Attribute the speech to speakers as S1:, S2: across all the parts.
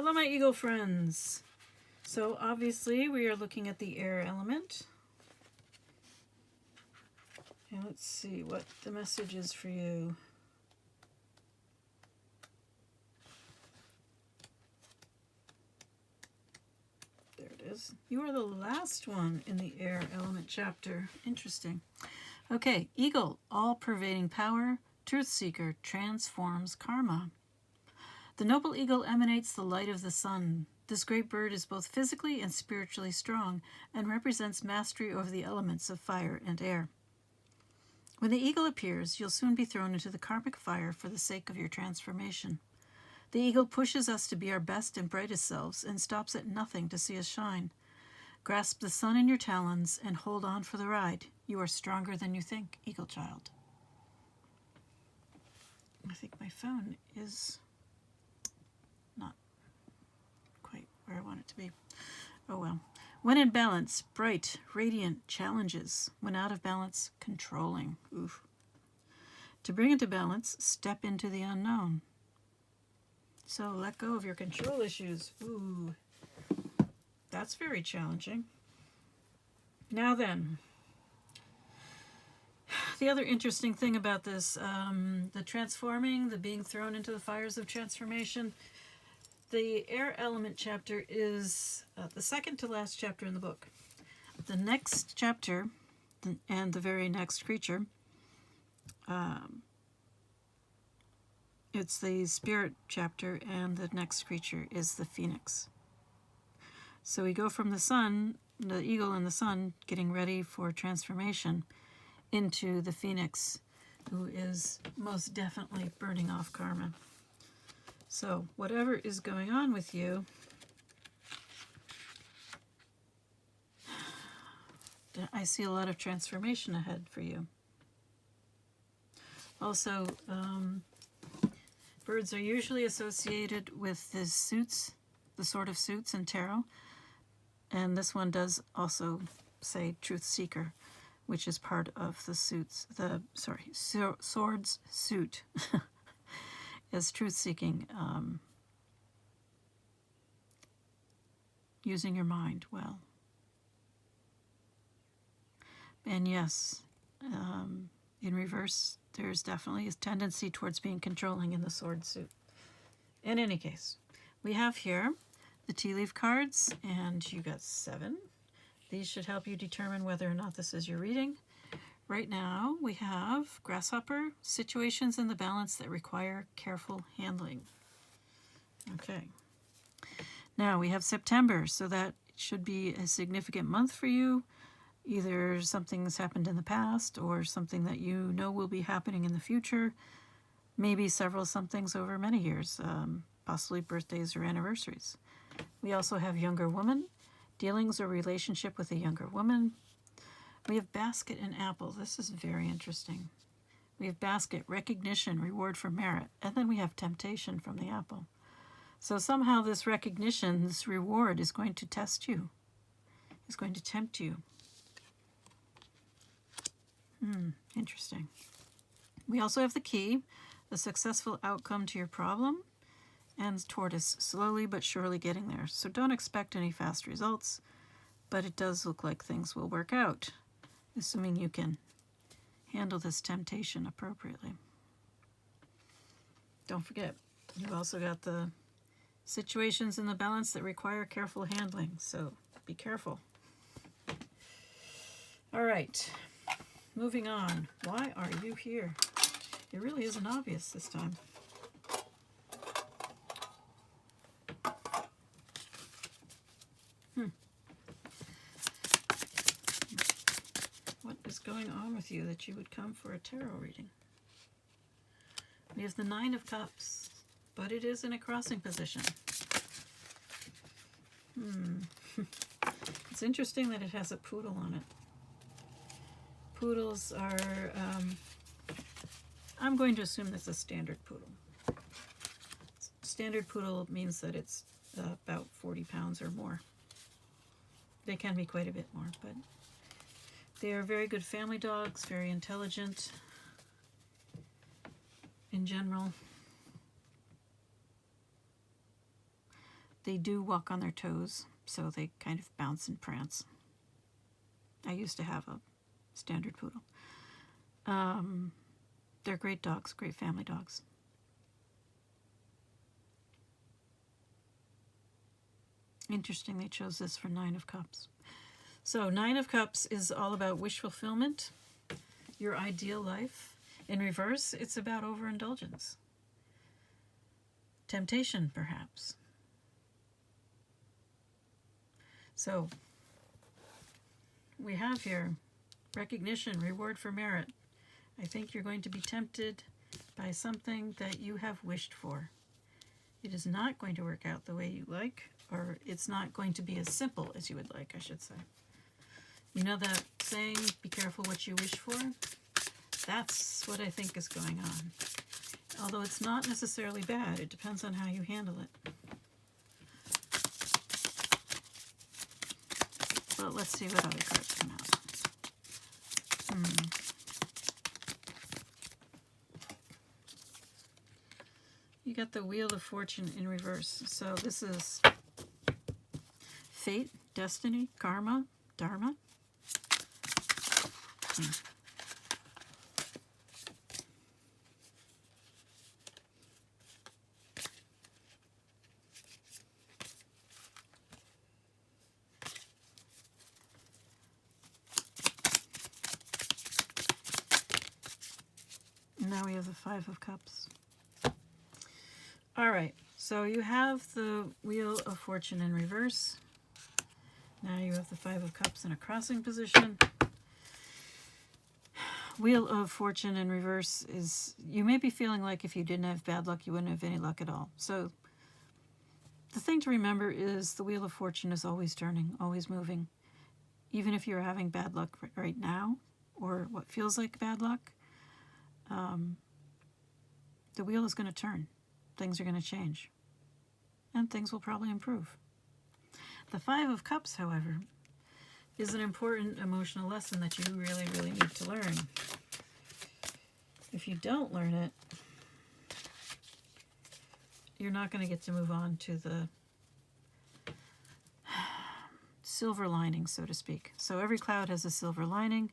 S1: Hello, my eagle friends. So obviously we are looking at the air element. And let's see what the message is for you. There it is. You are the last one in the air element chapter. Interesting. Okay, eagle, all-pervading power, truth seeker, transforms karma. The noble eagle emanates the light of the sun. This great bird is both physically and spiritually strong and represents mastery over the elements of fire and air. When the eagle appears, you'll soon be thrown into the karmic fire for the sake of your transformation. The eagle pushes us to be our best and brightest selves and stops at nothing to see us shine. Grasp the sun in your talons and hold on for the ride. You are stronger than you think, eagle child. I think my phone is not quite where I want it to be. Oh well. When in balance, bright, radiant, challenges. When out of balance, controlling. Oof. To bring it to balance, step into the unknown. So let go of your control issues. Ooh, that's very challenging. Now then, the other interesting thing about this, the transforming, the being thrown into the fires of transformation, the air element chapter is the second to last chapter in the book. The next chapter and the very next creature, it's the spirit chapter, and the next creature is the phoenix. So we go from the sun, the eagle and the sun getting ready for transformation, into the phoenix, who is most definitely burning off karma. So whatever is going on with you, I see a lot of transformation ahead for you. Also, birds are usually associated with the suits, the Sword of Suits in tarot. And this one does also say Truth Seeker, which is part of the suits, Sword's suit is truth seeking, using your mind well. And yes, in reverse, there's definitely a tendency towards being controlling in the sword suit. In any case, we have here the tea leaf cards, and you got 7. These should help you determine whether or not this is your reading. Right now, we have Grasshopper, situations in the balance that require careful handling. Okay. Now, we have September, so that should be a significant month for you. Either something's happened in the past or something that you know will be happening in the future. Maybe several somethings over many years, possibly birthdays or anniversaries. We also have younger woman, dealings or relationship with a younger woman. We have basket and apple. This is very interesting. We have basket, recognition, reward for merit, and then we have temptation from the apple. So somehow this recognition, this reward is going to test you. It's going to tempt you. Interesting. We also have the key, the successful outcome to your problem, and tortoise, slowly but surely getting there. So don't expect any fast results, but it does look like things will work out, assuming you can handle this temptation appropriately. Don't forget, you've also got the situations in the balance that require careful handling, so be careful. All right, moving on. Why are you here? It really isn't obvious this time. What is going on with you that you would come for a tarot reading? We have the 9 of Cups, but it is in a crossing position. It's interesting that it has a poodle on it. Poodles are, I'm going to assume that's a standard poodle. Standard poodle means that it's about 40 pounds or more. They can be quite a bit more, but they are very good family dogs, very intelligent in general. They do walk on their toes, so they kind of bounce and prance. I used to have a standard poodle. They're great dogs, great family dogs. Interesting, they chose this for 9 of Cups. So 9 of Cups is all about wish fulfillment, your ideal life. In reverse, it's about overindulgence. Temptation, perhaps. So we have here recognition, reward for merit. I think you're going to be tempted by something that you have wished for. It is not going to work out the way you like, or it's not going to be as simple as you would like, I should say. You know that saying, be careful what you wish for? That's what I think is going on. Although it's not necessarily bad, it depends on how you handle it. But let's see what other cards come out. You got the Wheel of Fortune in reverse. So this is fate, destiny, karma, dharma. And now we have the 5 of Cups. All right, so you have the Wheel of Fortune in reverse. Now you have the 5 of Cups in a crossing position. Wheel of Fortune in reverse is, you may be feeling like if you didn't have bad luck, you wouldn't have any luck at all. So the thing to remember is the Wheel of Fortune is always turning, always moving. Even if you're having bad luck right now, or what feels like bad luck, the wheel is going to turn. Things are going to change. And things will probably improve. The 5 of Cups, however, is an important emotional lesson that you really, really need to learn. If you don't learn it, you're not going to get to move on to the silver lining, so to speak. So every cloud has a silver lining.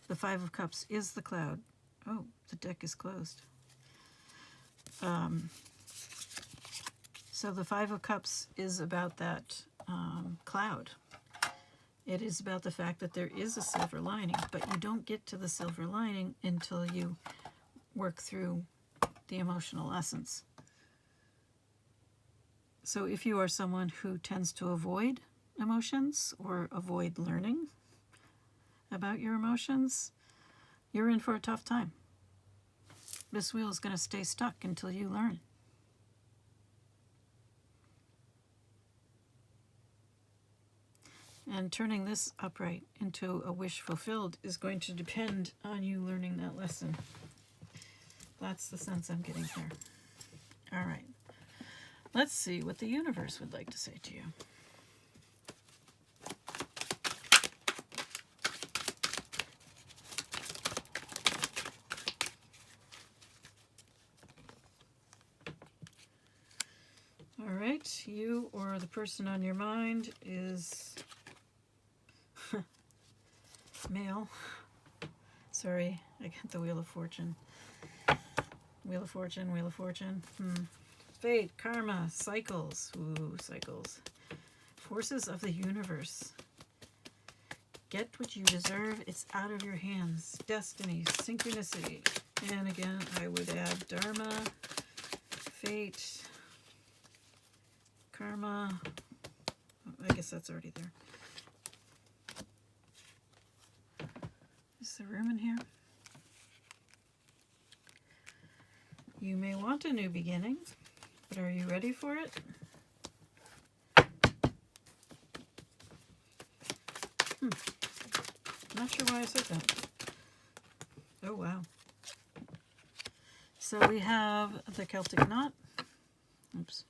S1: The 5 of Cups is the cloud. Oh, the deck is closed. So the 5 of Cups is about that cloud. It is about the fact that there is a silver lining, but you don't get to the silver lining until you work through the emotional lessons. So if you are someone who tends to avoid emotions or avoid learning about your emotions, you're in for a tough time. This wheel is going to stay stuck until you learn. And turning this upright into a wish fulfilled is going to depend on you learning that lesson. That's the sense I'm getting here. All right. Let's see what the universe would like to say to you. All right, you or the person on your mind is male. Sorry, I got the Wheel of Fortune. Wheel of Fortune, Wheel of Fortune. Fate, karma, cycles. Ooh, cycles. Forces of the universe. Get what you deserve. It's out of your hands. Destiny, synchronicity. And again, I would add dharma, fate, karma. I guess that's already there. Is there room in here? You may want a new beginning, but are you ready for it? Not sure why I said that. Oh, wow. So we have the Celtic knot. Oops.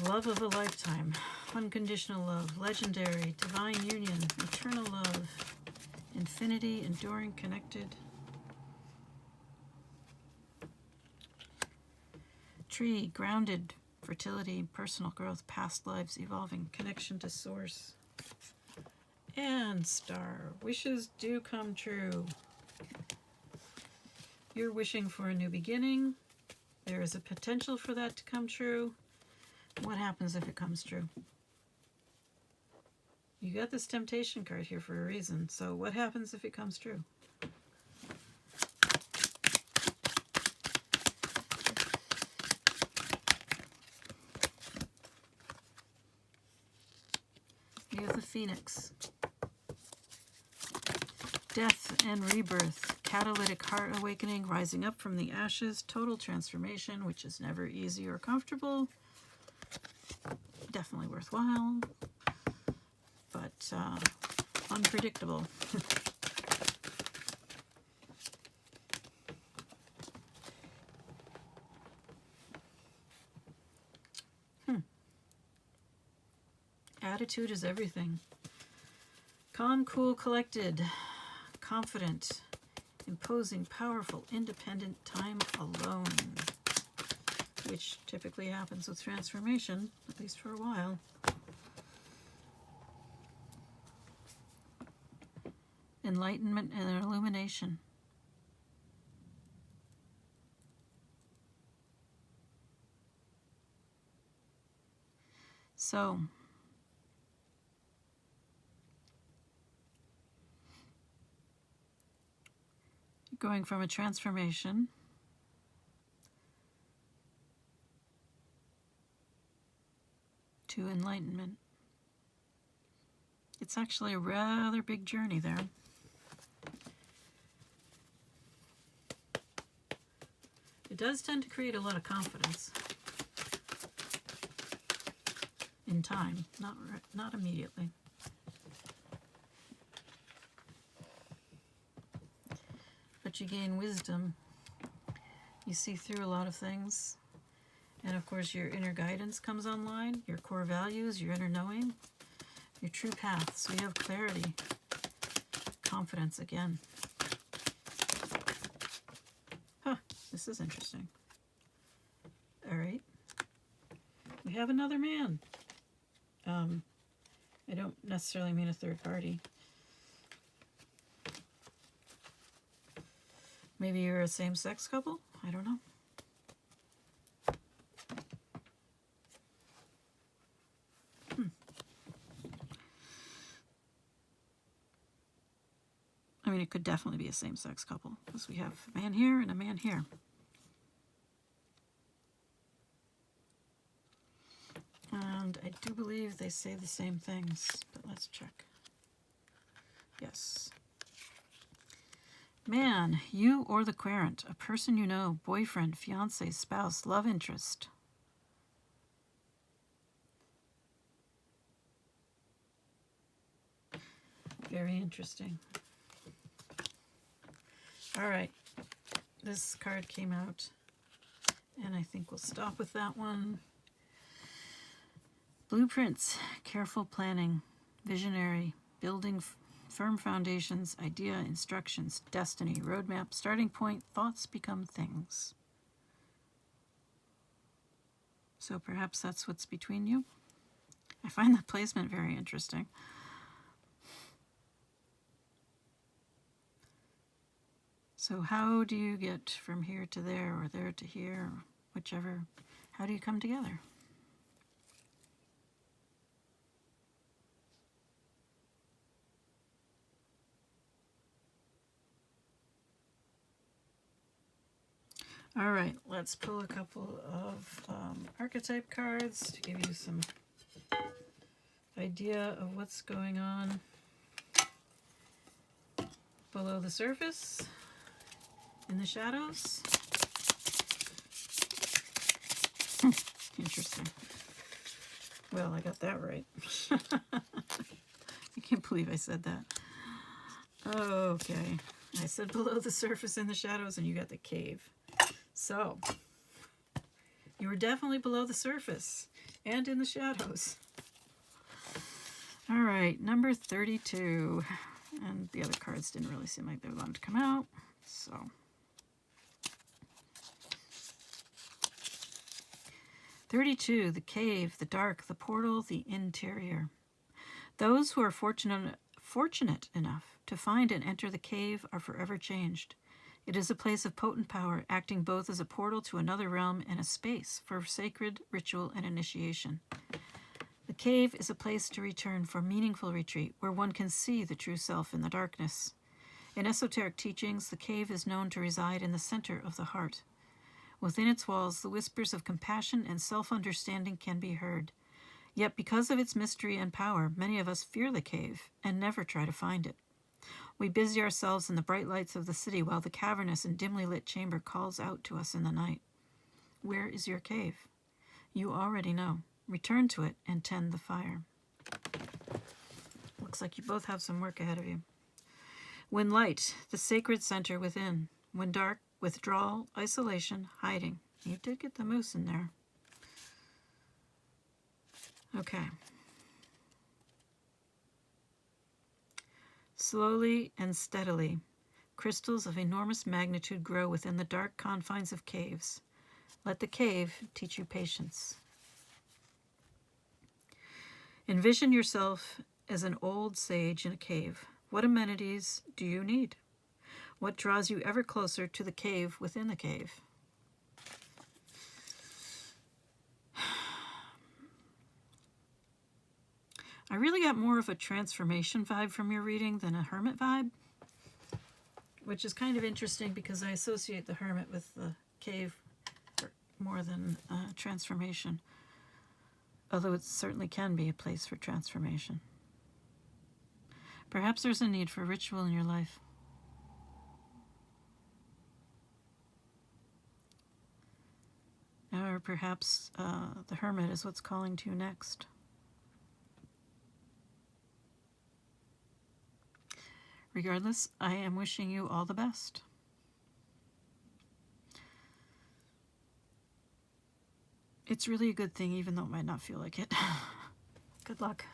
S1: Love of a lifetime, unconditional love, legendary, divine union, eternal love, infinity, enduring, connected. Tree, grounded, fertility, personal growth, past lives, evolving, connection to source. And star, wishes do come true. You're wishing for a new beginning. There is a potential for that to come true. What happens if it comes true? You got this temptation card here for a reason. So what happens if it comes true? You have the Phoenix. Death and rebirth, catalytic heart awakening, rising up from the ashes, total transformation, which is never easy or comfortable. Definitely worthwhile, but unpredictable. Attitude is everything. Calm, cool, collected, confident, imposing, powerful, independent, time alone, which typically happens with transformation, at least for a while. Enlightenment and illumination. So, going from a transformation to enlightenment. It's actually a rather big journey there. It does tend to create a lot of confidence in time, not immediately. But you gain wisdom. You see through a lot of things. And of course your inner guidance comes online, your core values, your inner knowing, your true path. So you have clarity, confidence again. Huh, this is interesting. All right. We have another man. I don't necessarily mean a third party. Maybe you're a same-sex couple? I don't know. I mean, it could definitely be a same-sex couple because we have a man here and a man here. And I do believe they say the same things, but let's check. Yes. Man, you or the querent, a person you know, boyfriend, fiance, spouse, love interest. Very interesting. All right, this card came out, and I think we'll stop with that one. Blueprints, careful planning, visionary, building firm foundations, idea, instructions, destiny, roadmap, starting point, thoughts become things. So perhaps that's what's between you. I find that placement very interesting. So how do you get from here to there, or there to here, or whichever? How do you come together? All right, let's pull a couple of archetype cards to give you some idea of what's going on below the surface, in the shadows. Interesting. Well, I got that right. I can't believe I said that. Okay, I said below the surface, in the shadows, and you got the cave. So, you were definitely below the surface and in the shadows. All right, number 32. And the other cards didn't really seem like they wanted to come out. So 32, the cave, the dark, the portal, the interior. Those who are fortunate enough to find and enter the cave are forever changed. It is a place of potent power, acting both as a portal to another realm and a space for sacred ritual and initiation. The cave is a place to return for meaningful retreat, where one can see the true self in the darkness. In esoteric teachings, the cave is known to reside in the center of the heart. Within its walls, the whispers of compassion and self-understanding can be heard. Yet because of its mystery and power, many of us fear the cave and never try to find it. We busy ourselves in the bright lights of the city while the cavernous and dimly lit chamber calls out to us in the night. Where is your cave? You already know. Return to it and tend the fire. Looks like you both have some work ahead of you. When light, the sacred center within. When dark, withdrawal, isolation, hiding. You did get the moose in there. Okay. Slowly and steadily, crystals of enormous magnitude grow within the dark confines of caves. Let the cave teach you patience. Envision yourself as an old sage in a cave. What amenities do you need? What draws you ever closer to the cave within the cave? I really got more of a transformation vibe from your reading than a hermit vibe, which is kind of interesting because I associate the hermit with the cave more than transformation, although it certainly can be a place for transformation. Perhaps there's a need for ritual in your life. Or perhaps the hermit is what's calling to you next. Regardless, I am wishing you all the best. It's really a good thing, even though it might not feel like it. Good luck.